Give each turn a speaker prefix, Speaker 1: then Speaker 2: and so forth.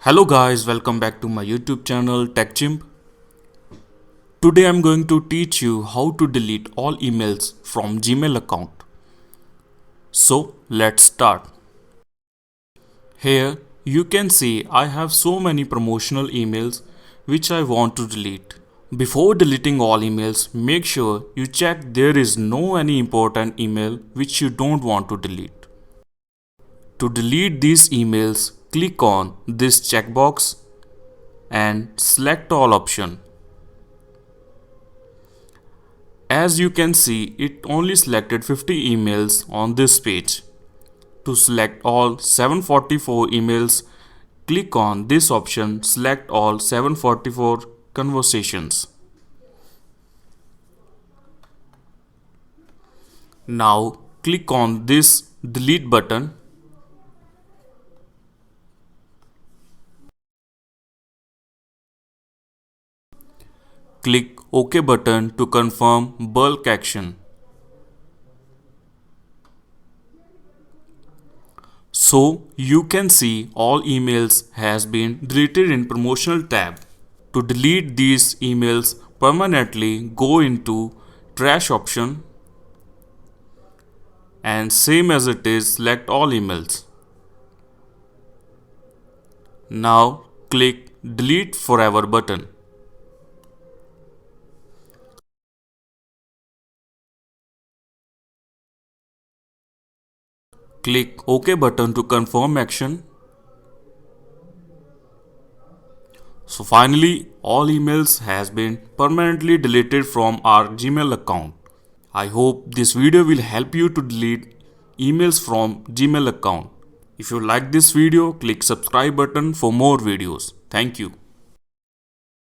Speaker 1: Hello guys, welcome back to my YouTube channel TechChimp. Today I'm going to teach you how to delete all emails from Gmail account. So let's start. Here you can see I have so many promotional emails which I want to delete. Before deleting all emails, make sure you check there is no any important email which you don't want to delete. To delete these emails, click on this checkbox and select all option. As you can see, it only selected 50 emails on this page. To select all 744 emails, click on this option, select all 744 conversations. Now click on this delete button. Click OK button to confirm bulk action. So you can see all emails has been deleted in promotional tab. To delete these emails permanently, go into trash option and same as it is, select all emails. Now click delete forever button. Click OK button to confirm action. So finally, all emails has been permanently deleted from our Gmail account. I hope this video will help you to delete emails from Gmail account. If you like this video, click subscribe button for more videos. Thank you.